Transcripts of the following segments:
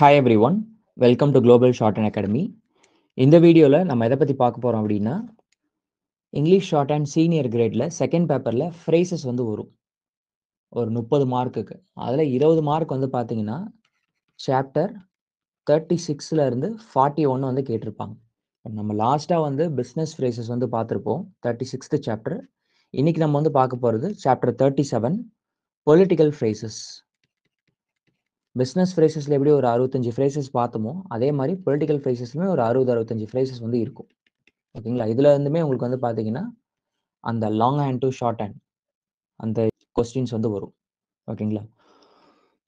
Hi everyone, welcome to Global Shorthand Academy. இந்த வீடியோவில் நம்ம எதை பற்றி பார்க்க போகிறோம் அப்படின்னா இங்கிலீஷ் ஷார்ட் அண்ட் சீனியர் கிரேடில் செகண்ட் பேப்பரில் ஃப்ரேசஸ் வந்து வரும் ஒரு 30 மார்க்குக்கு. அதில் 20 மார்க் வந்து பார்த்தீங்கன்னா சாப்டர் 36 இருந்து 41 வந்து கேட்டிருப்பாங்க. நம்ம லாஸ்ட்டாக வந்து பிஸ்னஸ் ஃப்ரேசஸ் வந்து பார்த்துருப்போம் 36th சாப்டர். இன்னைக்கு நம்ம வந்து பார்க்க போகிறது சாப்டர் 37 பொலிட்டிக்கல் ஃப்ரேசஸ். பிஸ்னஸ் ஃப்ரேசஸில் எப்படி ஒரு 65 ஃப்ரேசஸ் பார்த்தோமோ அதே மாதிரி பொலிட்டிக்கல் ஃப்ரேசஸ்லுமே ஒரு 60-65 ஃப்ரேசஸ் வந்து இருக்கும். ஓகேங்களா? இதில் இருந்துமே உங்களுக்கு வந்து பார்த்தீங்கன்னா அந்த long hand to short hand அந்த கொஸ்டின்ஸ் வந்து வரும். ஓகேங்களா?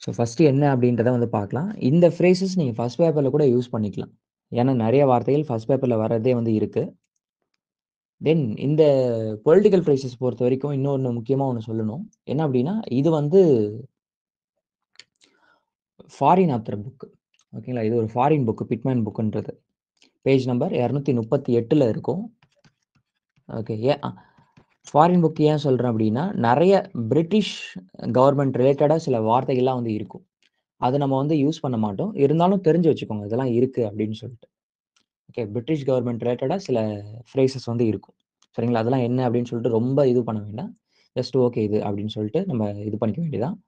ஸோ ஃபஸ்ட்டு என்ன அப்படின்றத வந்து பார்க்கலாம். இந்த ஃப்ரேசஸ் நீங்கள் ஃபஸ்ட் பேப்பரில் கூட யூஸ் பண்ணிக்கலாம். ஏன்னா நிறைய வார்த்தைகள் ஃபஸ்ட் பேப்பரில் வர்றதே வந்து இருக்குது. தென் இந்த பொலிட்டிக்கல் ஃப்ரேசஸ் பொறுத்த வரைக்கும் இன்னொன்று முக்கியமாக ஒன்று சொல்லணும். என்ன அப்படின்னா இது வந்து ஃபாரின் ஆத்தர் புக்கு. ஓகேங்களா? இது ஒரு ஃபாரின் புக்கு, பிட்மேன் புக்குன்றது. பேஜ் நம்பர் 238 இருக்கும். ஓகே. ஃபாரின் புக் ஏன் சொல்கிறேன் அப்படின்னா நிறைய பிரிட்டிஷ் கவர்மெண்ட் ரிலேட்டடாக சில வார்த்தைகள்லாம் வந்து இருக்கும். அதை நம்ம வந்து யூஸ் பண்ண மாட்டோம். இருந்தாலும் தெரிஞ்சு வச்சுக்கோங்க இதெல்லாம் இருக்குது அப்படின்னு சொல்லிட்டு. ஓகே. பிரிட்டிஷ் கவர்மெண்ட் ரிலேட்டடாக சில ஃப்ரேசஸ் வந்து இருக்கும். சரிங்களா? அதெல்லாம் என்ன அப்படின்னு சொல்லிட்டு ரொம்ப இது பண்ண வேண்டாம். ஜஸ்ட் ஓகே இது அப்படின்னு சொல்லிட்டு நம்ம இது பண்ணிக்க வேண்டியதான்.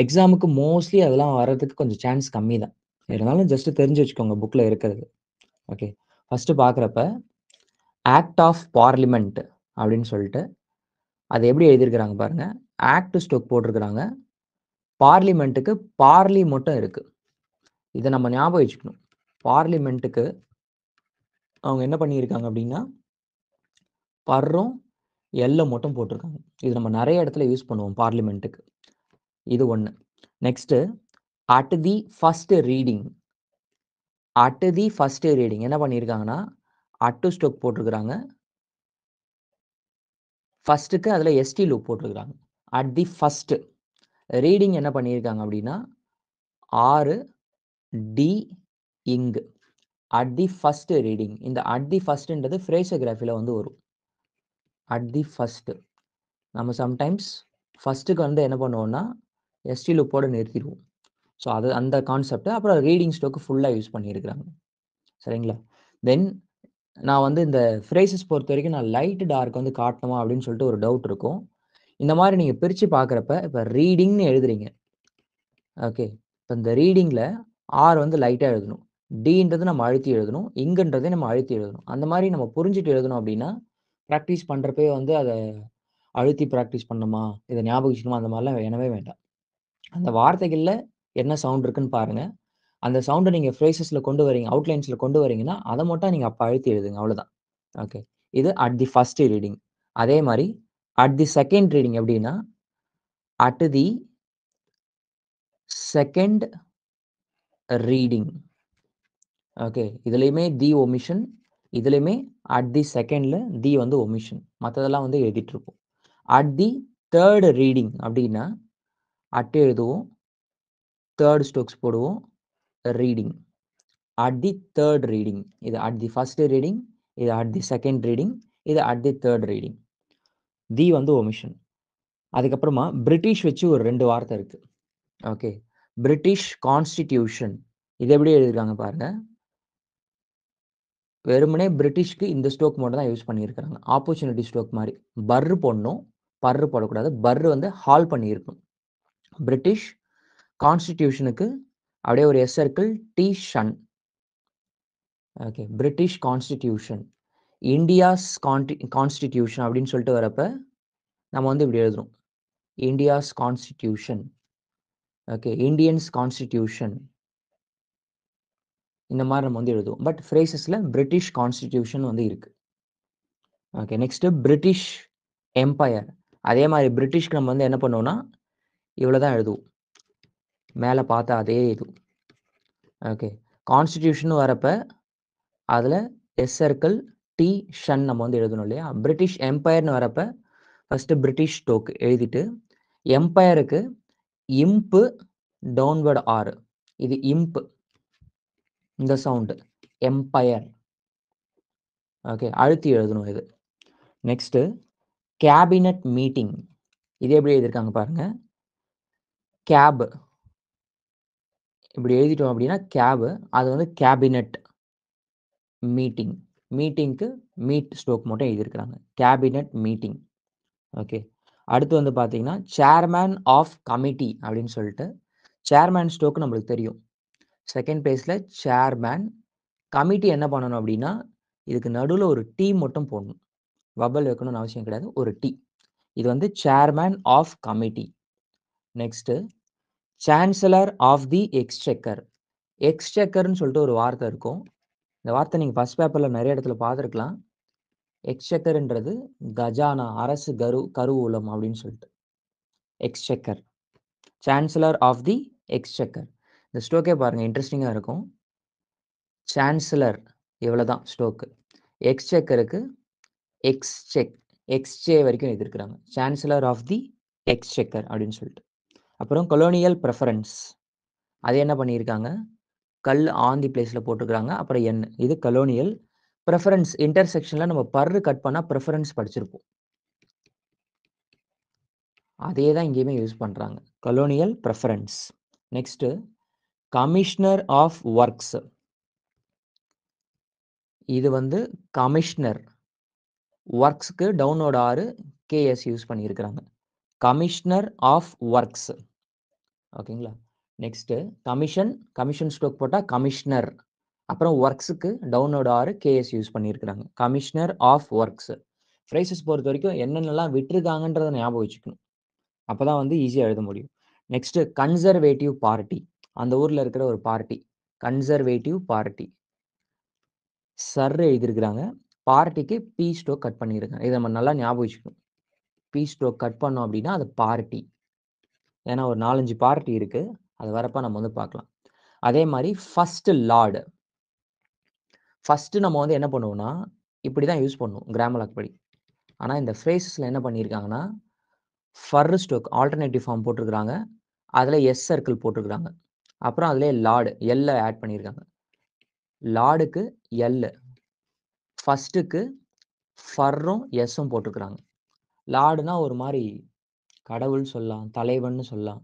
எக்ஸாமுக்கு மோஸ்ட்லி அதெல்லாம் வர்றதுக்கு கொஞ்சம் சான்ஸ் கம்மி தான். இருந்தாலும் ஜஸ்ட் தெரிஞ்சு வச்சுக்கோங்க புக்கில் இருக்கிறது. ஓகே. ஃபஸ்ட்டு பார்க்குறப்ப ஆக்ட் ஆஃப் பார்லிமெண்ட் அப்படின்னு சொல்லிட்டு அது எப்படி எழுதியிருக்கிறாங்க பாருங்க. ஆக்ட் ஸ்டோக் போட்டிருக்கிறாங்க. பார்லிமெண்ட்டுக்கு பார்லி மட்டும் இருக்கு. இதை நம்ம ஞாபகம் வச்சுக்கணும். பார்லிமெண்ட்டுக்கு அவங்க என்ன பண்ணியிருக்காங்க அப்படின்னா பர்ரும் எல்லும் மட்டும் போட்டிருக்காங்க. இது நம்ம நிறைய இடத்துல யூஸ் பண்ணுவோம் பார்லிமெண்ட்டுக்கு. இது ஒன்று. Next at the first reading. At the first reading என்ன பண்ணியிருக்காங்கன்னா அட்டு ஸ்டோக் போட்டிருக்கிறாங்க. ஃபர்ஸ்ட்டுக்கு அதில் எஸ்டி லூப் போட்டிருக்கிறாங்க. அட் தி ஃபர்ஸ்ட் ரீடிங் என்ன பண்ணியிருக்காங்க அப்படின்னா 6 டி இங்கு. At the first reading. இந்த அட் தி ஃபர்ஸ்ட்ன்றது ஃப்ரேசோகிராஃபியில் வந்து வரும். அட் தி ஃபர்ஸ்ட் நம்ம சம்டைம்ஸ் ஃபர்ஸ்ட்டுக்கு வந்து என்ன பண்ணுவோம்னா எஸ்டி லூப்போட நிறுத்திடுவோம். ஸோ அது அந்த கான்செப்ட். அப்புறம் ரீடிங் ஸ்டோக்கு ஃபுல்லாக யூஸ் பண்ணியிருக்கிறாங்க. சரிங்களா? தென் நான் வந்து இந்த ஃப்ரேசஸ் பொறுத்த வரைக்கும் நான் லைட் டார்க் வந்து காட்டணுமா அப்படின்னு சொல்லிட்டு ஒரு டவுட் இருக்கும். இந்த மாதிரி நீங்கள் பிரித்து பார்க்குறப்ப இப்போ ரீடிங்னு எழுதுறீங்க. ஓகே. இப்போ இந்த ரீடிங்கில் ஆர் வந்து லைட்டாக எழுதணும். டின்றது நம்ம அழுத்தி எழுதணும். இங்குன்றதை நம்ம அழுத்தி எழுதணும். அந்த மாதிரி நம்ம புரிஞ்சுட்டு எழுதணும் அப்படின்னா ப்ராக்டிஸ் பண்ணுறப்பே வந்து அதை அழுத்தி ப்ராக்டிஸ் பண்ணணுமா இதை ஞாபகம் வச்சுக்கணுமா அந்த மாதிரிலாம் வேணவே வேண்டாம். அந்த வார்த்தைகளில் என்ன சவுண்ட் இருக்குன்னு பாருங்கள். அந்த சவுண்டை நீங்கள் ஃப்ரேசஸில் கொண்டு வரீங்க, அவுட்லைன்ஸில் கொண்டு வரீங்கன்னா அதை மட்டும் நீங்கள் அப்போ அழுத்தி எழுதுங்க. அவ்வளோதான். ஓகே. இது அட் தி ஃபர்ஸ்ட் ரீடிங். அதே மாதிரி அட் தி செகண்ட் ரீடிங் எப்படின்னா at the second reading. Okay. இதுலேயுமே தி ஒமிஷன், இதுலேயுமே அட் தி செகண்டில் தி வந்து ஒமிஷன். மற்றதெல்லாம் வந்து எழுதிட்டுருப்போம். அட் தி தேர்ட் ரீடிங் அப்படின்னா அட்டு எழுதுவோம், தேர்ட் ஸ்டோக்ஸ் போடுவோம், reading. At the third reading. இது அட் தி ஃபர்ஸ்ட் ரீடிங், இது அட் தி செகண்ட் ரீடிங், இது அட் தி தேர்ட் ரீடிங். தி வந்து ஒமிஷன். அதுக்கப்புறமா பிரிட்டிஷ் வச்சு ஒரு 2 வார்த்தை இருக்குது. ஓகே. British constitution. இது எப்படி எழுதியிருக்காங்க பாருங்கள். வெறுமனே பிரிட்டிஷ்க்கு இந்த ஸ்டோக் மட்டும் தான் யூஸ் பண்ணியிருக்கிறாங்க. ஆப்பர்ச்சுனிட்டி ஸ்டோக் மாதிரி பர்ரு போடணும், பர்ரு போடக்கூடாது. பர்ரு வந்து ஹால் பண்ணியிருக்கணும். பிரிட்டிஷ் கான்ஸ்டிடியூஷனுக்கு அப்படியே ஒரு S circle T shun. Okay. British constitution. India's constitution அப்படின்னு சொல்லிட்டு வரப்ப நம்ம வந்து இப்படி எழுதுறோம். India's constitution. Okay. Indians constitution. இந்த மாதிரி நம்ம வந்து எழுதுவோம். பட் ஃப்ரேசஸில் பிரிட்டிஷ் கான்ஸ்டிடியூஷன் வந்து இருக்குது. ஓகே. Next British empire. அதே மாதிரி பிரிட்டிஷ்க்கு நம்ம வந்து என்ன பண்ணுவோம்னா இவ்வளோ தான் எழுதுவோம். மேலே பார்த்தா அதே இது. ஓகே. கான்ஸ்டிடியூஷன் வரப்ப அதில் எஸ் சர்க்கிள் டி ஷன் நம்ம வந்து எழுதணும் இல்லையா? பிரிட்டிஷ் எம்பையர்னு வரப்ப ஃபஸ்ட்டு பிரிட்டிஷ் ஸ்டோக் எழுதிட்டு எம்பையருக்கு இம்பு டவுன்வர்டு ஆர். இது இம்பு. இந்த சவுண்டு எம்பையர். ஓகே. அழுத்தி எழுதணும் இது. Next cabinet meeting. இது எப்படி எழுதியிருக்காங்க பாருங்க. கேப் இப்படி எழுதிட்டோம் அப்படின்னா கேபு, அது வந்து கேபினெட் மீட்டிங். மீட்டிங்க்கு மீட் ஸ்ட்ரோக் மட்டும் எழுதியிருக்கிறாங்க. Cabinet meeting. ஓகே. அடுத்து வந்து பார்த்தீங்கன்னா, சேர்மேன் ஆஃப் கமிட்டி அப்படின்னு சொல்லிட்டு, சேர்மேன் ஸ்ட்ரோக் நம்மளுக்கு தெரியும். செகண்ட் பிளேஸ்ல சேர்மேன். கமிட்டி என்ன பண்ணணும் அப்படின்னா, இதுக்கு நடுவுல ஒரு டி மட்டும் போடணும். வபல் வைக்கணும்னு அவசியம் கிடையாது. ஒரு டி. இது வந்து chairman of committee. Next chancellor of the exchequer. எக்ஸ்செக்கர்ன்னு சொல்லிட்டு ஒரு வார்த்தை இருக்கும். இந்த வார்த்தை நீங்க ஃபர்ஸ்ட் பேப்பர்ல நெறைய இடத்துல பார்த்துருக்கலாம். எக்ஸ்செக்கர்ன்றது கஜானா, அரசு கருவூலம் அப்படின்னு சொல்லிட்டு. Exchequer. Chancellor of the exchequer. இந்த ஸ்ட்ரோக்கே பாருங்க இன்ட்ரஸ்டிங்கா இருக்கும். சான்சலர் இவ்வளவுதான் ஸ்ட்ரோக். எக்ஸ்செக்கருக்கு எக்ஸ்சே வரைக்கும் எழுதியிருக்கிறாங்க. சான்சலர் ஆஃப் தி எக்ஸ்செக்கர் அப்படின்னு சொல்லிட்டு. அப்புறம் கொலோனியல் பிரெஃபரன்ஸ். அது என்ன பண்ணியிருக்காங்க? கல் ஆந்தி பிளேஸ்ல போட்டுருக்காங்க. அப்புறம் என். இது கொலோனியல் பிரெஃபரன்ஸ். இன்டர்செக்ஷன்ல நம்ம பர்ரு கட் பண்ணா பிரெஃபரன்ஸ் படிச்சிருப்போம். அதே தான் இங்கேயுமே யூஸ் பண்றாங்க. Colonial preference. Next commissioner of works. இது வந்து கமிஷனர். ஒர்க்ஸ்க்கு டவுனோட ஆறு கேஎஸ் யூஸ் பண்ணியிருக்கிறாங்க. Commissioner of works. ஓகேங்களா? நெக்ஸ்ட் கமிஷன் ஸ்ட்ரோக் போட்டா கமிஷனர். அப்புறம் ஒர்க்ஸுக்கு டவுனோட ஆறு கேஎஸ் யூஸ் பண்ணியிருக்கிறாங்க. Commissioner of works. ஃப்ரேசஸ் பொறுத்த வரைக்கும் என்னென்னலாம் விட்டுருக்காங்கன்றத ஞாபகம் வச்சுக்கணும். அப்பதான் வந்து ஈஸியா எழுத முடியும். Next conservative party. அந்த ஊர்ல இருக்கிற ஒரு பார்ட்டி. Conservative party. சர் எழுதியிருக்கிறாங்க. பார்ட்டிக்கு பி ஸ்ட்ரோக் கட் பண்ணியிருக்காங்க. இதை நம்ம நல்லா ஞாபகம் வச்சுக்கணும். பி ஸ்ட்ரோக் கட் பண்ணோம் அப்படின்னா அது பார்ட்டி. ஏன்னா ஒரு 4-5 பார்ட்டி இருக்கு. அது வரப்ப நம்ம வந்து பார்க்கலாம். அதே மாதிரி ஃபர்ஸ்ட் லார்டு. ஃபர்ஸ்ட் நம்ம வந்து என்ன பண்ணுவோம்னா, இப்படி தான் யூஸ் பண்ணுவோம் கிராமர் லாக் படி. ஆனா இந்த ஃப்ரேசஸ்ல என்ன பண்ணியிருக்காங்கன்னா, ஃபர் ஸ்ட்ரோக் ஆல்டர்னேட்டிவ் ஃபார்ம் போட்டிருக்கிறாங்க. அதுல எஸ் சர்க்கிள் போட்டிருக்கிறாங்க. அப்புறம் அதுலயே லார்டு எல்ல ஆட் பண்ணியிருக்காங்க. லார்டுக்கு எல். ஃபர்ஸ்ட்டுக்கு ஃபர்ரும் எஸ்ஸும் போட்டிருக்கிறாங்க. லார்டுனா ஒரு மாதிரி கடவுள் சொல்லலாம், தலைவன்னு சொல்லலாம்.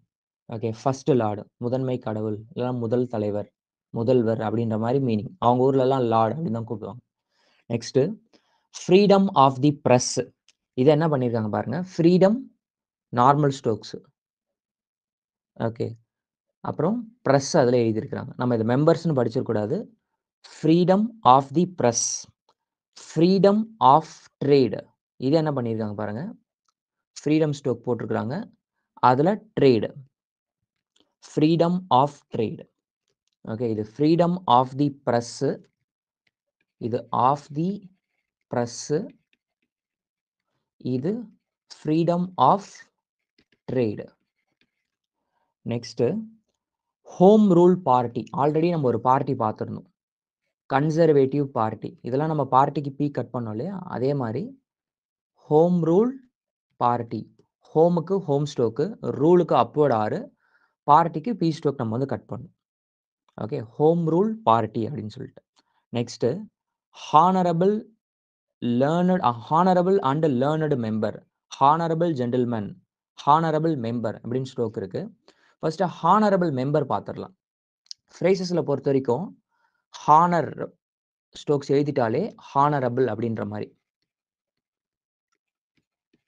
ஓகே. ஃபர்ஸ்ட் லார்டு முதன்மை கடவுள், இல்லைன்னா முதல் தலைவர், முதல்வர் அப்படின்ற மாதிரி மீனிங். அவங்க ஊர்ல எல்லாம் லார்டு அப்படின்னு தான் கூப்பிடுவாங்க. Next freedom of the press. இது என்ன பண்ணியிருக்காங்க பாருங்க. Freedom normal strokes. ஓகே. அப்புறம் பிரஸ் அதில் எழுதியிருக்கிறாங்க. நம்ம இது மெம்பர்ஸ்னு படிச்சிடக்கூடாது. Freedom of the press. Freedom of trade. இது என்ன பண்ணியிருக்காங்க பாருங்க. ஃப்ரீடம் ஸ்ட்ரோக் போட்டிருக்கிறாங்க. அதில் trade. Freedom of trade. Okay. இது ஃப்ரீடம் ஆஃப் தி பிரஸ். இது ஆஃப் தி பிரஸ். இது freedom of trade. Next home rule party. Already நம்ம ஒரு பார்ட்டி பார்த்துருந்தோம். Conservative party. இதெல்லாம் நம்ம பார்ட்டிக்கு பி கட் பண்ணோம் இல்லையா? அதே மாதிரி ஹோம் ரூல் பார்ட்டி. ஹோமுக்கு ஹோம் ஸ்ட்ரோக்கு, ரூலுக்கு அப்வர்ட் ஆறு, பார்ட்டிக்கு பி ஸ்ட்ரோக் நம்ம வந்து கட் பண்ணணும். ஓகே. ஹோம் ரூல் பார்ட்டி அப்படின்னு சொல்லிட்டு. Next honourable honourable and learned member. Honourable gentleman, honourable member அப்படின்னு ஸ்ட்ரோக் இருக்கு. ஃபர்ஸ்ட் ஹானரபிள் மெம்பர் பார்த்துடலாம். ஃப்ரேசஸ்ல பொறுத்த வரைக்கும் ஹானர் ஸ்ட்ரோக்ஸ் எழுதிட்டாலே ஹானரபிள் அப்படின்ற மாதிரி.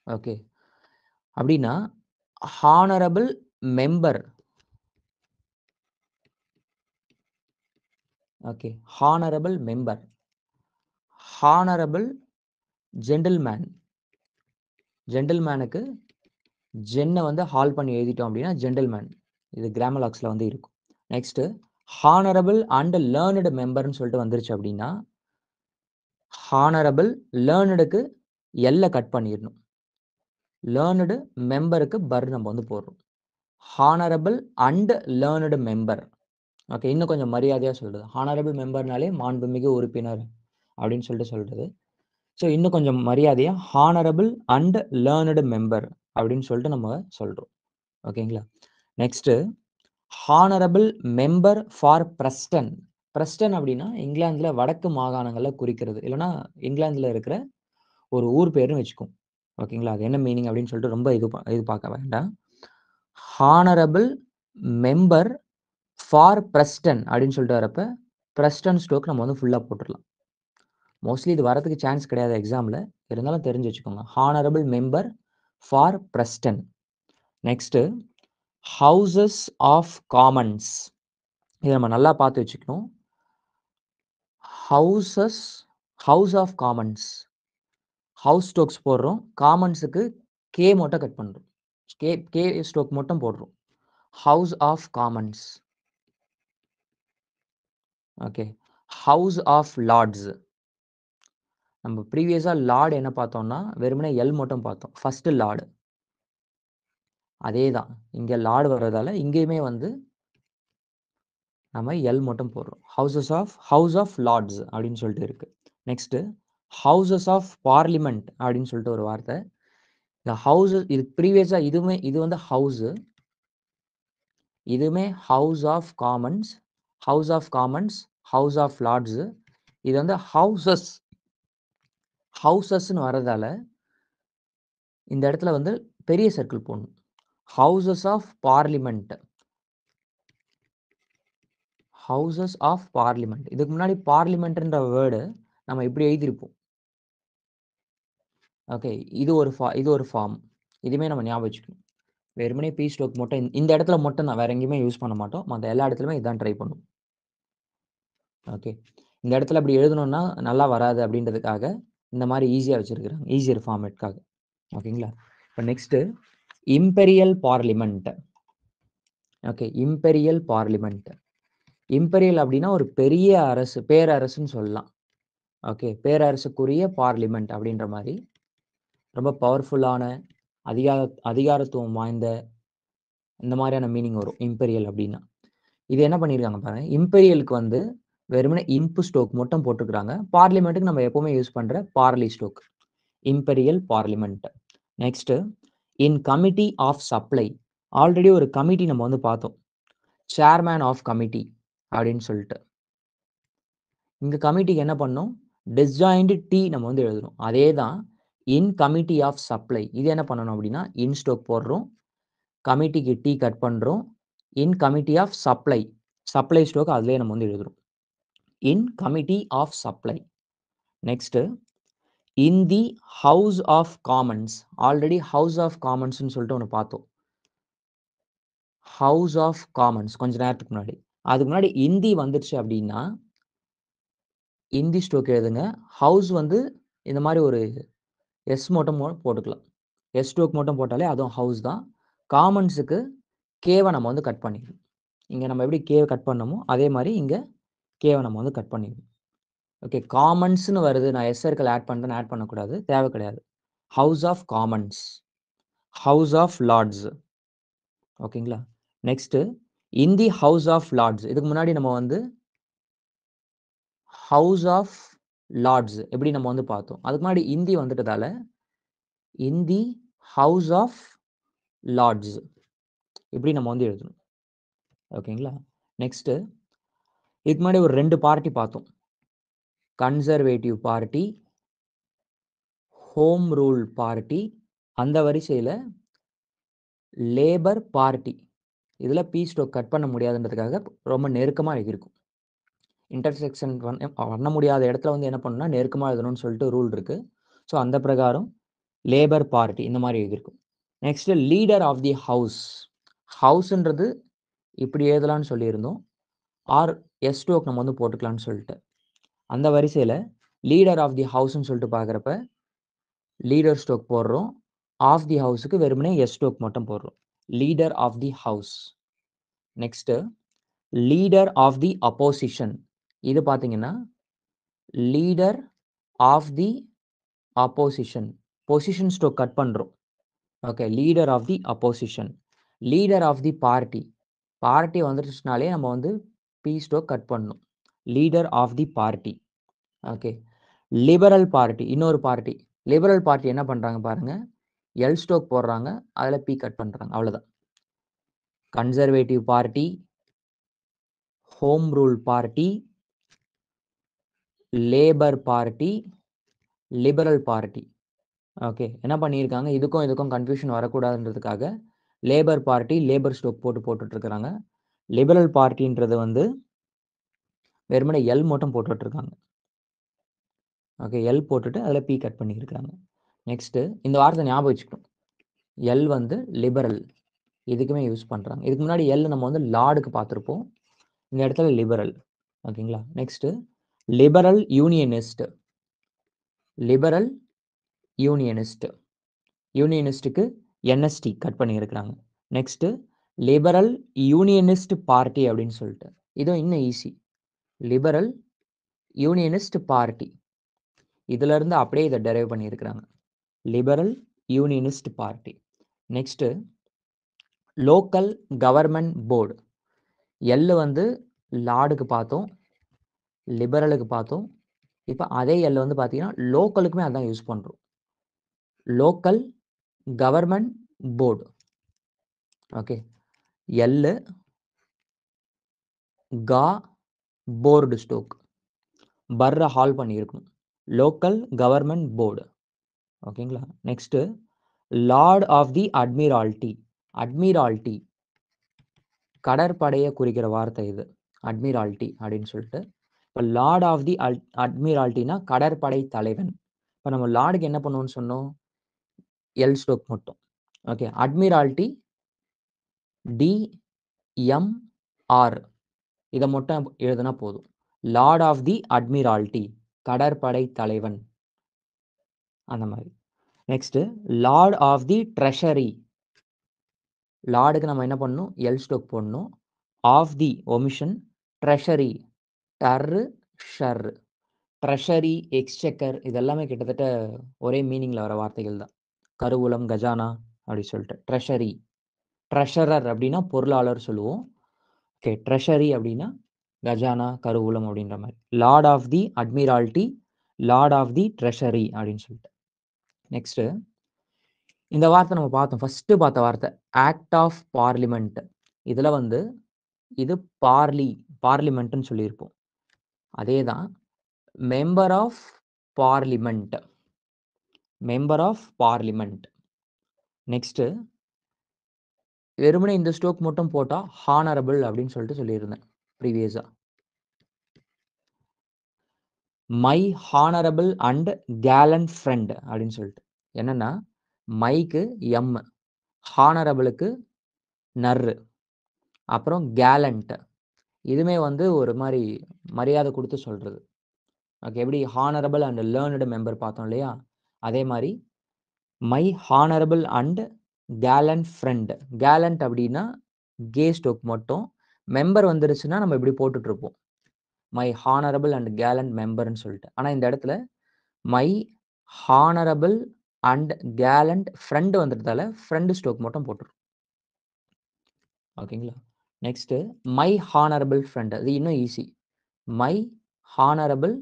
ஓகே. அப்படின்னா honourable member. Okay. Honourable member. Honourable gentleman. ஜென்டில்மேனுக்கு ஜென்னை வந்து ஹால் பண்ணி எழுதிட்டோம் அப்படின்னா ஜென்டில்மேன். இது கிராமர் லாக்ஸ்ல வந்து இருக்கும். நெக்ஸ்ட் ஹானரபிள் அண்ட் லேர்னடு மெம்பர்னு சொல்லிட்டு வந்துருச்சு அப்படின்னா ஹானரபிள் லேர்னடுக்கு எல்ல கட் பண்ணிடணும். லேர்னடு மெம்பருக்கு பர் நம்ம வந்து போடுறோம். Honourable and learned member. Okay. இன்னும் கொஞ்சம் மரியாதையா சொல்றது. ஹானரபிள் மெம்பர்னாலே மாண்புமிகு உறுப்பினர் அப்படின்னு சொல்லிட்டு சொல்றது. ஸோ இன்னும் கொஞ்சம் மரியாதையா ஹானரபிள் அண்ட் லேர்னடு மெம்பர் அப்படின்னு சொல்லிட்டு நம்ம சொல்றோம். ஓகேங்களா? Next honourable member for Preston. Preston அப்படின்னா இங்கிலாந்துல வடக்கு மாகாணங்களை குறிக்கிறது. இல்லைன்னா இங்கிலாந்துல இருக்கிற ஒரு ஊர் பேருன்னு வச்சுக்கோம். ஓகேங்களா? அது என்ன மீனிங் அப்படின்னு சொல்லிட்டு ரொம்ப இது பார்க்க வேண்டாம். ஹானரபிள் மெம்பர் ஃபார் பிரஸ்டன் அப்படின்னு சொல்லிட்டு வரப்ப பிரஸ்டன் ஸ்டோக் நம்ம வந்து ஃபுல்லாக போட்டுடலாம். மோஸ்ட்லி இது வரதுக்கு சான்ஸ் கிடையாது எக்ஸாமில், இருந்தாலும் தெரிஞ்சு வச்சுக்கோங்க. Honourable member for Preston. Next houses of Commons. இதை நம்ம நல்லா பார்த்து வச்சுக்கணும். House of commons, house strokes போடுறோம், காமன்ஸுக்கு கே மட்டும் கட் பண்ணுறோம், கே ஸ்டோக் மட்டும் போடுறோம். House of Commons. Okay. House of Lords. நம்ம ப்ரீவியஸாக லார்டு என்ன பார்த்தோம்னா வெறுமனே எல் மட்டும் பார்த்தோம், ஃபர்ஸ்ட் லார்டு. அதே தான் இங்கே லார்டு வர்றதால இங்கேயுமே வந்து நம்ம எல் மட்டும் போடுறோம். ஹவுஸ் ஆஃப் லார்ட்ஸ் அப்படின்னு சொல்லிட்டு இருக்கு. நெக்ஸ்ட்டு ஹவுசஸ் ஆஃப் பார்லிமெண்ட் அப்படின்னு சொல்லிட்டு ஒரு வார்த்தை. இந்த ஹவுஸ் இது ப்ரீவியஸாக இது வந்து ஹவுஸு, இதுவுமே house of commons, house of lords. இது வந்து ஹவுசஸ்ன்னு வர்றதால இந்த இடத்துல வந்து பெரிய சர்க்கிள் போடணும். Houses of Parliament, Houses of Parliament. இதுக்கு முன்னாடி பார்லிமெண்ட்ன்ற வேர்டு நம்ம இப்படி எழுதியிருப்போம். ஓகே, இது ஒரு ஃபார்ம். இதுவுமே நம்ம ஞாபகம் வச்சுக்கணும். வெறுமனே பி ஸ்டோக் மட்டும் இந்த இடத்துல மட்டும் தான், வேற எங்கேயுமே யூஸ் பண்ண மாட்டோம். மற்ற எல்லா இடத்துலையுமே இதான் ட்ரை பண்ணுவோம். ஓகே, இந்த இடத்துல அப்படி எழுதணும்னா நல்லா வராது அப்படின்றதுக்காக இந்த மாதிரி ஈஸியாக வச்சுருக்குறாங்க, ஈஸியர் ஃபார்மேட்காக. ஓகேங்களா. இப்போ next imperial parliament. Okay, imperial parliament. Imperial அப்படின்னா ஒரு பெரிய அரசு, பேரரசுன்னு சொல்லலாம். ஓகே, பேரரசுக்குரிய பார்லிமெண்ட் அப்படின்ற மாதிரி ரொம்ப பவர்ஃபுல்லான அதிகாரத்துவம் வாய்ந்த இந்த மாதிரியான மீனிங் வரும் இம்பெரியல் அப்படின்னா. இது என்ன பண்ணியிருக்காங்க பாருங்க, இம்பெரியலுக்கு வந்து வெறுமனே இம்பு ஸ்டோக் மட்டும் போட்டுக்கிறாங்க. பார்லிமெண்ட்டுக்கு நம்ம எப்பவுமே யூஸ் பண்ற பார்லி stroke, imperial parliament. Next in committee of supply. Already ஒரு கமிட்டி நம்ம வந்து பார்த்தோம், சேர்மேன் ஆஃப் கமிட்டி அப்படின்னு சொல்லிட்டு. இங்க கமிட்டிக்கு என்ன பண்ணோம், டிஸ்ஜாயிண்ட் டி நம்ம வந்து எழுதணும். அதே தான் இன் கமிட்டி ஆஃப் சப்ளை. இது என்ன பண்ணணும் அப்படின்னா இன் ஸ்டோக் போடுறோம், கமிட்டிக்கு டி கட் பண்ணுறோம், in committee of supply, supply stroke அதுலேயே நம்ம வந்து எழுதுறோம், in committee of supply. Next in the house of commons. Already house of காமன்ஸ்னு சொல்லிட்டு ஒன்று பார்த்தோம், ஹவுஸ் ஆஃப் காமன்ஸ் கொஞ்ச நேரத்துக்கு முன்னாடி. அதுக்கு முன்னாடி இந்தி வந்துருச்சு அப்படின்னா இந்தி ஸ்டோக் எழுதுங்க. ஹவுஸ் வந்து இந்த மாதிரி ஒரு எஸ் மட்டும் போட்டுக்கலாம், எஸ் ஸ்டோக் மட்டும் போட்டாலே அதுவும் ஹவுஸ் தான். காமன்ஸுக்கு கேவை நம்ம வந்து கட் பண்ணிக்கணும். இங்கே நம்ம எப்படி கேவை கட் பண்ணமோ அதே மாதிரி இங்கே கேவை நம்ம வந்து கட் பண்ணிக்கணும். ஓகே, காமன்ஸ்னு வருது, நான் எஸ் சர்க்கிள் ஆட் பண்ணுறேன்னு ஆட் பண்ணக்கூடாது, தேவை கிடையாது. House of commons, house of lords. ஓகேங்களா. Next in the house of lords. இதுக்கு முன்னாடி நம்ம வந்து ஹவுஸ் ஆஃப் லார்ட்ஸ் எப்படி நம்ம வந்து பார்த்தோம். அதுக்கு முன்னாடி இந்தி வந்துட்டதால இன் தி ஹவுஸ் ஆஃப் லார்ட்ஸ் இப்படி நம்ம வந்து எழுதணும். ஓகேங்களா. நெக்ஸ்ட்டு இதுக்கு முன்னாடி ஒரு 2 பார்ட்டி பார்த்தோம், conservative party, home rule party. அந்த வரிசையில் லேபர் பார்ட்டி. இதில் பி ஸ்டோக் கட் பண்ண முடியாதுன்றதுக்காக ரொம்ப நெருக்கமாக எழுதியிருக்கும். இன்டர்செக்ஷன் பண்ண முடியாத இடத்துல வந்து என்ன பண்ணணும்னா நெருக்கமாக எழுதணும்னு சொல்லிட்டு ரூல் இருக்குது. ஸோ அந்த பிரகாரம் லேபர் பார்ட்டி இந்த மாதிரி எழுதியிருக்கும். Next leader of the house. ஹவுஸ்ன்றது இப்படி எழுதலாம்னு சொல்லியிருந்தோம், ஆர் எஸ் ஸ்டோக் நம்ம வந்து போட்டுக்கலாம்னு சொல்லிட்டு. அந்த வரிசையில் லீடர் ஆஃப் தி ஹவுஸ்ன்னு சொல்லிட்டு பார்க்குறப்ப லீடர் ஸ்டோக் போடுறோம், ஆஃப் தி ஹவுஸுக்கு வெறுமனே எஸ் ஸ்டோக் மட்டும் போடுறோம், leader of the house. Next leader of the opposition. இது பார்த்தீங்கன்னா leader of the opposition, position stroke cut பண்ணுறோம். Okay, leader of the opposition. Leader of the party, party வந்துருச்சுனாலே நம்ம வந்து பி ஸ்டோக் கட் பண்ணணும், leader of the party. Okay, liberal party இன்னொரு party. Liberal party என்ன பண்ணுறாங்க பாருங்க, எல் ஸ்டோக் போடுறாங்க, அதில் பி கட் பண்ணுறாங்க, அவ்வளோதான். Conservative party, home rule party, labour party, liberal party. Okay, என்ன பண்ணியிருக்காங்க, இதுக்கும் கன்ஃபியூஷன் வரக்கூடாதுன்றதுக்காக லேபர் பார்ட்டி லேபர் ஸ்டோக் போட்டுட்ருக்குறாங்க. லிபரல் பார்ட்டின்றது வந்து வெறுமனே எல் மட்டும் போட்டுட்ருக்காங்க. ஓகே, எல் போட்டுட்டு அதில் பி கட் பண்ணியிருக்கிறாங்க. நெக்ஸ்ட்டு இந்த வார்த்தை ஞாபகம் வச்சுக்கணும். எல் வந்து லிபரல் இதுக்குமே யூஸ் பண்ணுறாங்க. இதுக்கு முன்னாடி எல் நம்ம வந்து லார்டுக்கு பார்த்துருப்போம். இந்த இடத்துல லிபரல். ஓகேங்களா? Next liberal unionist. Liberal unionist. யூனியனிஸ்ட்டுக்கு என்எஸ்டி கட் பண்ணியிருக்கிறாங்க. நெக்ஸ்ட்டு லிபரல் யூனியனிஸ்ட் பார்ட்டி அப்படின்னு சொல்லிட்டு. இதுவும் இன்னும் ஈஸி. Liberal unionist party. இதிலிருந்து அப்படியே இதை டெரைவ் பண்ணியிருக்கிறாங்க. Liberal unionist party. Next local government board. L வந்து லார்டுக்கு பார்த்தோம், லிபரலுக்கு பார்த்தோம். இப்போ அதே எல் வந்து பார்த்தீங்கன்னா லோக்கலுக்குமே அதான் யூஸ் பண்ணுறோம். Local government board. Okay, L கா போர்டு ஸ்டோக் பர்ரை ஹால் பண்ணியிருக்கணும். Local government board. ஓகேங்களா? Next lord of the admiralty. Admiralty கடற்படையை குறிக்கிற வார்த்தை இது. அட்மிரால்ட்டி அப்படின்னு சொல்லிட்டு. இப்போ லார்ட் ஆஃப் தி அட்மிரால்ட்டினா கடற்படை தலைவன். இப்போ நம்ம லார்டுக்கு என்ன பண்ணுவோம்னு சொன்னோம்? எல் ஸ்டோக் மட்டும். ஓகே, அட்மிரால்ட்டி டிஎம்ஆர் இதை மட்டும் எழுதுனா போதும். லார்ட் ஆஃப் தி அட்மிரால்ட்டி கடற்படை தலைவன் அந்த மாதிரி. Next lord of the treasury. லார்டுக்கு நம்ம என்ன பண்ணணும்? எல் ஸ்டோக் போடணும். ஆஃப் தி ஒமிஷன் ட்ரெஷரி டர்ரு ஷர்ரு. ட்ரெஷரி எக்ஸ்செக்கர் இதெல்லாமே கிட்டத்தட்ட ஒரே மீனிங்கில் வர வார்த்தைகள் தான். கருவூலம் கஜானா அப்படி சொல்லிட்டு. ட்ரெஷரி ட்ரெஷரர் அப்படின்னா பொருளாளர் சொல்லுவோம். ஓகே, ட்ரெஷரி அப்படின்னா கஜானா கருவூலம் அப்படின்ற மாதிரி. Lord of the admiralty lord of the treasury அப்படின்னு சொல்லிட்டு. நெக்ஸ்ட்டு இந்த வார்த்தை நம்ம பார்த்தோம். ஃபஸ்ட்டு பார்த்த வார்த்தை ஆக்ட் ஆஃப் பார்லிமெண்ட். இதில் வந்து இது பார்லிமெண்ட்டுன்னு சொல்லியிருப்போம். அதே தான் member of parliament. Member of parliament. Next வெறுமனே இந்த ஸ்டோக் மட்டும் போட்டால் ஹானரபிள் அப்படின்னு சொல்லிட்டு சொல்லியிருந்தேன் ப்ரீவியஸாக. My honourable and gallant friend அப்படின்னு சொல்லிட்டு. என்னென்னா மைக்கு எம், ஹானரபிளுக்கு நர்ரு, அப்புறம் கேலண்ட் இதுவுமே வந்து ஒரு மாதிரி மரியாதை கொடுத்து சொல்கிறது. ஓகே, எப்படி ஹானரபிள் அண்ட் லேர்னடு மெம்பர் பார்த்தோம் இல்லையா? அதே மாதிரி my honourable and gallant friend. Gallant அப்படின்னா கே ஸ்டோக் மட்டும். மெம்பர் வந்துருச்சுன்னா நம்ம இப்படி போட்டுட்ருப்போம். மை ஹானரபிள் அண்ட் கேலண்ட் மெம்பர்னு சொல்லிட்டு. ஆனால் இந்த இடத்துல my honourable and gallant friend வந்துட்டதால ஃப்ரெண்டு ஸ்டோக் மட்டும் போட்டுரும். ஓகேங்களா? Next my honourable friend. அது இன்னும் easy. My honourable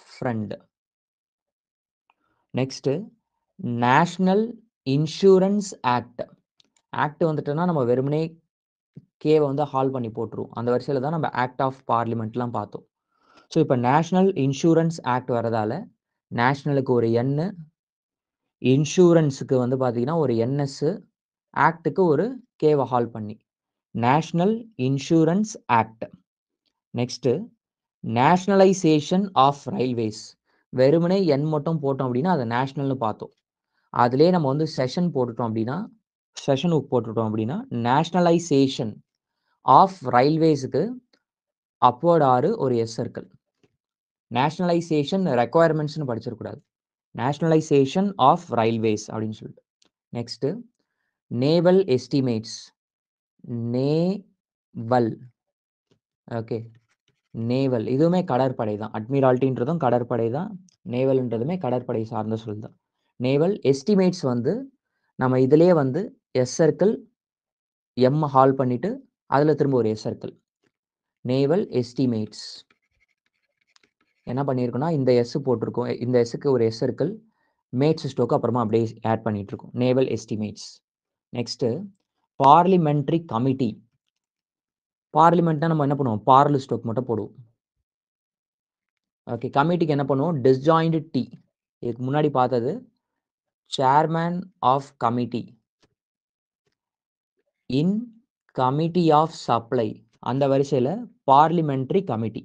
friend. Next national insurance act. Act வந்துட்டுன்னா நம்ம வெறுமனே கேவை வந்து ஹால் பண்ணி போட்டுருவோம். அந்த வரிசையில் தான் நம்ம ஆக்ட் ஆஃப் பார்லிமெண்ட்லாம் பார்த்தோம். ஸோ இப்போ நேஷ்னல் இன்சூரன்ஸ் ஆக்ட் வரதால நேஷ்னலுக்கு ஒரு என்னு, இன்சூரன்ஸுக்கு வந்து பார்த்தீங்கன்னா ஒரு என்எஸ்ஸு, ஆக்டுக்கு ஒரு கேவை ஹால் பண்ணி national insurance act. Next nationalisation of railways. வெறுமனே என் மட்டும் போட்டோம் அப்படின்னா அதை நேஷ்னல்னு பார்த்தோம். அதிலே நம்ம வந்து செஷன் போட்டுட்டோம் அப்படின்னா நேஷ்னலைசேஷன் ஆஃப் ரயில்வேஸுக்கு அப்வர்ட் ஆறு ஒரு எஸ் சர்க்கிள். நேஷ்னலைசேஷன் ரெக்குவயர்மெண்ட்ஸ்னு படிச்சிடக்கூடாது. நேஷ்னலைசேஷன் ஆஃப் ரயில்வேஸ் அப்படின்னு சொல்லிட்டு. Next naval estimates. Naval. Okay, naval இதுவுமே கடற்படை தான். அட்மிரால்ட்டின்றதும் கடற்படை தான். நேவல்ன்றதுமே கடற்படை சார்ந்த சொல் தான். நேவல் எஸ்டிமேட்ஸ் வந்து நம்ம இதிலே வந்து எஸ் சர்க்கிள் எம் ஹால் பண்ணிவிட்டு அதில் திரும்ப ஒரு எஸ் சர்க்கிள். நேவல் எஸ்டிமேட்ஸ் என்ன பண்ணியிருக்கோம்னா இந்த எஸ் போட்டிருக்கோம். இந்த எஸ்ஸுக்கு ஒரு எஸ் சர்க்கிள், மேட்ஸ் ஸ்டோக்கு அப்புறமா அப்படியே ஆட் பண்ணிகிட்ருக்கோம். Naval estimates. Next parliamentary committee. பார்லிமெண்ட்னா நம்ம என்ன பண்ணுவோம்? பார்லு ஸ்டோக் மட்டும் போடுவோம். ஓகே, கமிட்டிக்கு என்ன பண்ணுவோம்? Disjoined D. இதுக்கு முன்னாடி பார்த்தது chairman of committee. In committee of supply. அந்த வரிசையில parliamentary committee.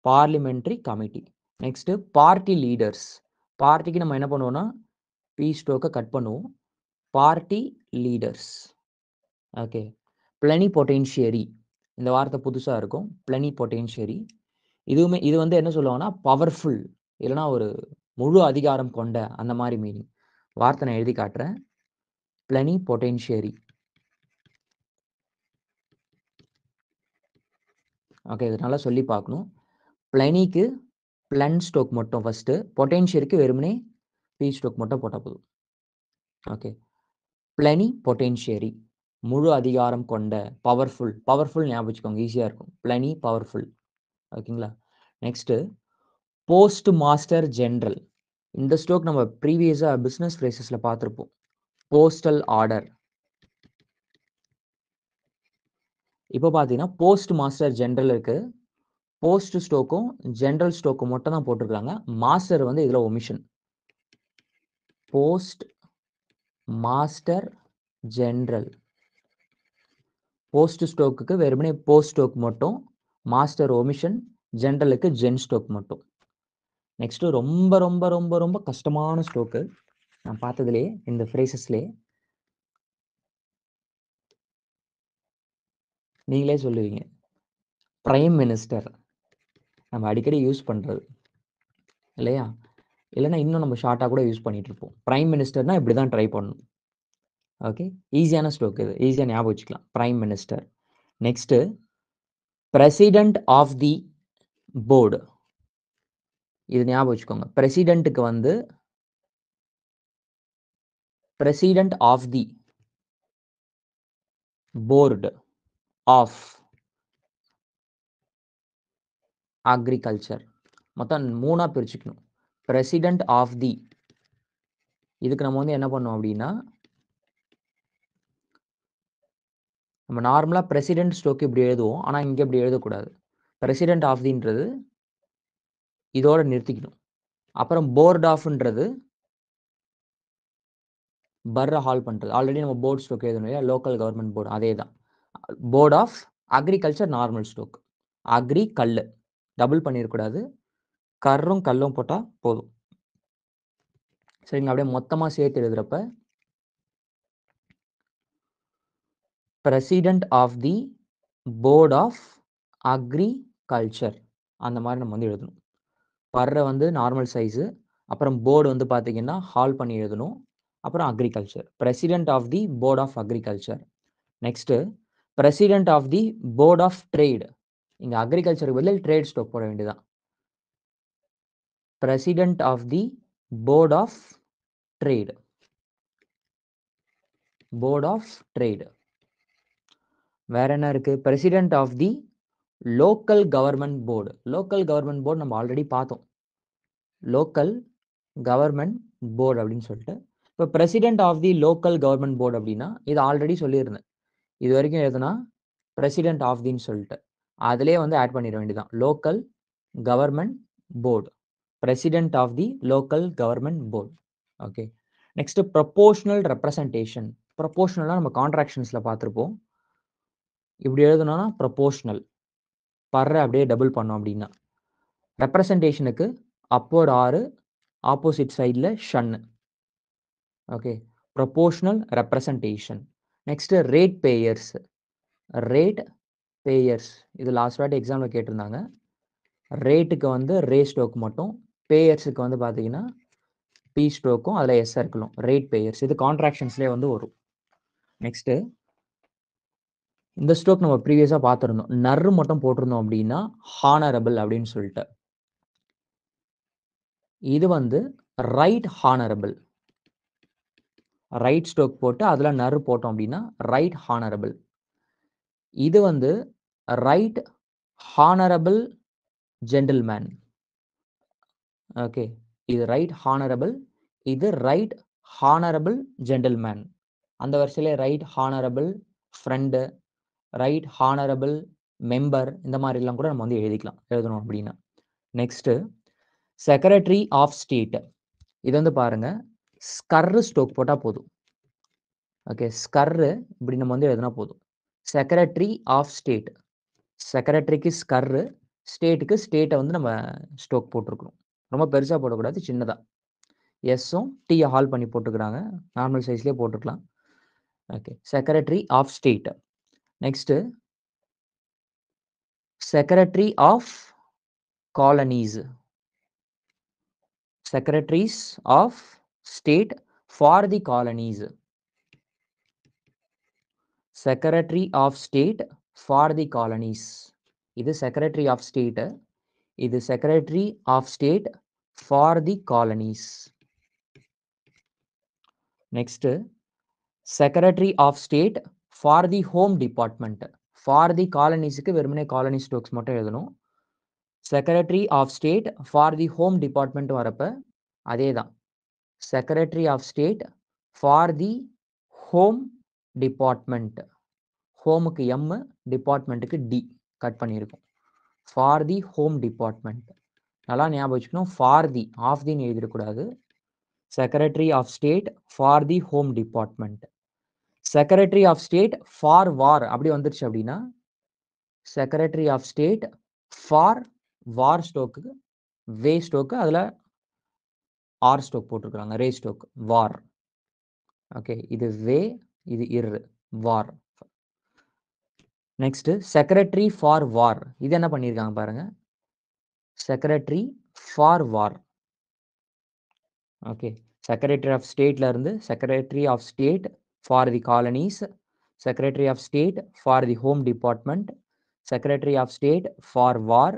Parliamentary committee. Next party leaders. பார்ட்டிக்கு நம்ம என்ன பண்ணுவோம்னா பி ஸ்டோக்க கட் பண்ணுவோம். Party leaders. ஓகே. பிளெனிபொட்டென்ஷியரி. இந்த வார்த்தை புதுசா இருக்கும். பிளெனிபொட்டென்ஷியரி. இது வந்து என்ன சொல்லுவாங்கன்னா பவர்ஃபுல் இல்லைன்னா ஒரு முழு அதிகாரம் கொண்ட அந்த மாதிரி மீனிங். வார்த்தை நான் எழுதி காட்டுறேன். பிளெனிபொட்டென்ஷியரி. ஓகே, இது நல்லா சொல்லி பார்க்கணும். பிளெனிக்கு பிளன் ஸ்டோக் மட்டும் ஃபர்ஸ்ட், பொட்டென்ஷியருக்கு வெறுமனே பி ஸ்டோக் மட்டும் போட்டால் போதும். ஓகே. பிளெனிபொட்டென்ஷியரி முழு அதிகாரம் கொண்ட, பவர்ஃபுல். பவர்ஃபுல் ஞாபகம் வச்சுக்கோங்க, ஈஸியாக இருக்கும். பிளெனி பவர்ஃபுல். ஓகேங்களா. Next post master general. இந்த ஸ்டோக் நம்ம ப்ரீவியஸாக பிஸ்னஸ் ஃப்ரேசஸில் பார்த்துருப்போம். Postal order. இப்போ பார்த்தீங்கன்னா போஸ்ட் மாஸ்டர் ஜெனரல் இருக்கு. போஸ்ட் ஸ்டோக்கும் ஜெனரல் ஸ்டோக்கும் மட்டும் தான் போட்டிருக்காங்க. மாஸ்டர் வந்து இதில் omission. Post master general. Post ஸ்டோக்குக்கு வெறுமனே போஸ்ட் ஸ்டோக் மட்டும், மாஸ்டர் ஒமிஷன், ஜெனரலுக்கு ஜென் ஸ்டோக் மட்டும். நெக்ஸ்ட் ரொம்ப ரொம்ப ரொம்ப ரொம்ப கஷ்டமான ஸ்டோக்கு நான் பார்த்ததுலே, இந்த ஃப்ரேசஸ்லே. நீங்களே சொல்லுவீங்க. Prime minister. நம்ம அடிக்கடி யூஸ் பண்ணுறது இல்லையா? இல்லைன்னா இன்னும் நம்ம ஷார்ட்டாக கூட யூஸ் பண்ணிட்டு இருப்போம். பிரைம் மினிஸ்டர்னா இப்படி தான் ட்ரை பண்ணணும். ஓகே, ஈஸியான ஸ்டோக் இது, ஈஸியாக ஞாபகம் வச்சுக்கலாம். Prime minister. Next president of the board. இது ஞாபகம் வச்சுக்கோங்க. பிரசிடென்ட்டுக்கு வந்து president of the board of agriculture. மொத்தம் 3ஆ பிரிச்சுக்கணும். பிரசிடென்ட் ஆஃப் தி, இதுக்கு நம்ம வந்து என்ன பண்ணோம் அப்படின்னா, நம்ம நார்மலாக பிரசிடென்ட் ஸ்டோக் இப்படி எழுதுவோம். ஆனால் இங்கே இப்படி எழுதக்கூடாது. பிரசிடென்ட் ஆஃப் தின்றது இதோட நிறுத்திக்கணும். அப்புறம் போர்ட் ஆஃப்ன்றது பர்ரை ஹால் பண்ணுறது. ஆல்ரெடி நம்ம போர்ட் ஸ்டோக் எழுதணும் இல்லையா, லோக்கல் கவர்மெண்ட் போர்டு, அதே தான். Board of agriculture normal stroke. அக்ரி கல் டபுள் பண்ணிடக்கூடாது. கர்ரும் கல்லும் போட்டால் போதும். சரிங்களா. அப்படியே மொத்தமாக சேர்த்து எழுதுறப்ப president of the board of agriculture அந்த மாதிரி நம்ம வந்து எழுதணும். பர்ரை வந்து நார்மல் சைஸு, அப்புறம் போர்டு வந்து பார்த்தீங்கன்னா ஹால் பண்ணி எழுதணும். அப்புறம் agriculture. President of the board of agriculture. Next president of the board of trade. இங்கே அக்ரிகல்ச்சருக்கு பதில் ட்ரேட் ஸ்டோக் போட வேண்டியதான். President of the board of trade. Board of trade. வேற என்ன இருக்கு? President of the local government board. Local government board நம்ம already பார்த்தோம். லோக்கல் கவர்மெண்ட் போர்டு அப்படின்னு சொல்லிட்டு. இப்போ president of the local government board அப்படின்னா இது ஆல்ரெடி சொல்லியிருந்தேன். இது வரைக்கும் எதுனா பிரசிடென்ட் ஆஃப் தின்னு சொல்லிட்டு அதிலே வந்து ஆட் பண்ணிட வேண்டியதான். Local government board. President of the local government board. Okay. Next proportional representation. ப்ரொபோஷனலாக நம்ம கான்ட்ராக்ஷன்ஸில் பார்த்துருப்போம். இப்படி எழுதணும்னா ப்ரொபோஷனல். பர்ற அப்படியே டபுள் பண்ணோம் அப்படின்னா. ரெப்ரசன்டேஷனுக்கு அப்வர்ட் 6, ஆப்போசிட் சைடில் ஷன்னு. Okay. Proportional representation. Next rate payers. Rate payers இது லாஸ்ட் வாட்டி எக்ஸாமில் கேட்டிருந்தாங்க. ரேட்டுக்கு வந்து ரே ஸ்டோக் மட்டும், பேயர்ஸுக்கு வந்து பார்த்தீங்கன்னா பி ஸ்டோக்கும் அதில் எஸ் சர்க்கிளும். ரேட் பேயர்ஸ் இது கான்ட்ராக்ஷன்ஸ்லேயே வந்து வரும். நெக்ஸ்ட்டு இந்த ஸ்டோக் நம்ம ப்ரீவியஸாக பார்த்துருந்தோம். நர்ரு மட்டும் போட்டிருந்தோம் அப்படின்னா ஹானரபிள் அப்படின்னு சொல்லிட்டு. இது வந்து ரைட் ஹானரபிள். ரைட் ஸ்டோக் போட்டு அதில் நர்ரு போட்டோம் அப்படின்னா ரைட் ஹானரபிள். இது வந்து ரைட் ஹானரபிள் ஜென்டில்மேன். ஓகே. இது ரைட் ஹானரபிள், இது ரைட் ஹானரபிள் ஜென்டில்மேன். அந்த வரிசையிலே right honourable friend, right honourable member, இந்த மாதிரிலாம் கூட நம்ம வந்து எழுதணும் அப்படின்னா. Next secretary of state. இது வந்து பாருங்க ஸ்கர்ரு ஸ்டோக் போட்டால் போதும். ஓகே. ஸ்கர்ரு இப்படி நம்ம வந்து எழுதினா போதும். Secretary of state. செக்ரட்டரிக்கு ஸ்கர்ரு, ஸ்டேட்டுக்கு ஸ்டேட்டை வந்து நம்ம ஸ்டோக் போட்டிருக்கிறோம். ரொம்ப பெருசாக போடக்கூடாது, சின்னதாக. எஸ்ஸும் டீயை ஹால் பண்ணி போட்டுக்கிறாங்க. நார்மல் சைஸ்லேயே போட்டுக்கலாம். Okay, secretary of state. Next secretary of colonies. Secretaries of state for the colonies. Secretary of state for the colonies. இது செக்ரட்டரி ஆஃப் ஸ்டேட்டு, இது secretary of state for the colonies. Next secretary of state for the home department. For the காலனிஸுக்கு வெறுமனே colony strokes மட்டும் எழுதணும். Secretary of state for the home department வரப்ப அதே தான். Secretary of state for the home department. ஹோமுக்கு M, டிபார்ட்மெண்ட்டுக்கு D cut பண்ணியிருக்கோம். For the home department. நல்லா ஞாபகம் வச்சுக்கணும், ஃபார் தி, ஆஃப் தின்னு எழுதிடக்கூடாது. Secretary of state for the home department. Secretary of state for war அப்படி வந்துருச்சு அப்படின்னா, secretary of state for war stroke, way stroke, அதில் ஆர் ஸ்டோக் போட்டிருக்கிறாங்க, ரே ஸ்டோக், வார். ஓகே, இது வே, இது இர், war. Next secretary for war. இது என்ன பண்ணியிருக்காங்க பாருங்க, secretary for war. Okay, secretary of ஸ்டேட்ல இருந்து secretary of state for the colonies, secretary of state for the home department, secretary of state for war,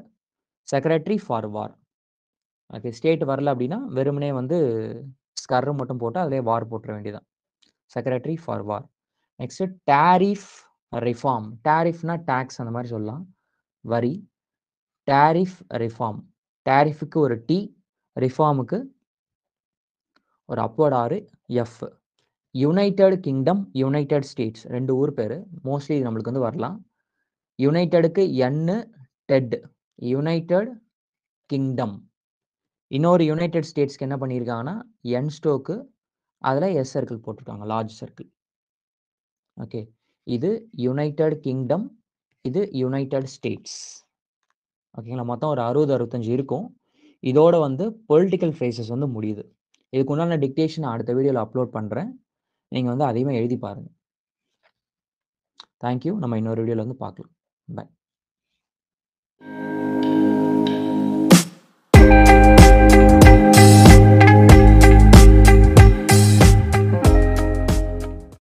secretary for war. Okay, state வரல அப்படின்னா வெறுமனே வந்து ஸ்கர் மட்டும் போட்டு அதிலே வார் போட்டுற வேண்டியதான். Secretary for war. Next tariff reform. டாரிஃப்னா டேக்ஸ் அந்த மாதிரி சொல்லலாம், வரி. Tariff reform. டாரிஃபுக்கு ஒரு டி, ரிஃபார்முக்கு ஒரு அப்வர்ட் ஆறு, F. United kingdom, United states, ரெண்டு ஊர் பேர். மோஸ்ட்லி இது நம்மளுக்கு வந்து வரலாம். யுனைடெடுக்கு என்னு, டெட். United kingdom. இன்னொரு யுனைடெட் ஸ்டேட்ஸ்க்கு என்ன பண்ணியிருக்காங்கன்னா என் ஸ்டோக்கு, அதில் எஸ் சர்க்கிள் போட்டிருக்காங்க, லார்ஜ் சர்க்கிள். ஓகே, இது யுனைடெட் கிங்டம், இது யுனைடெட் ஸ்டேட்ஸ். ஓகேங்களா, மொத்தம் ஒரு 60-65 இருக்கும். இதோட வந்து பொலிட்டிக்கல் ஃப்ரேசஸ் வந்து முடியுது. இதுக்கு உண்டான டிக்டேஷன் அடுத்த வீடியோவில் அப்லோட் பண்ணுறேன். நீங்கள் வந்து அதையுமே எழுதி பாருங்கள். தேங்க்யூ. நம்ம இன்னொரு வீடியோவில் வந்து பார்க்கலாம். பை.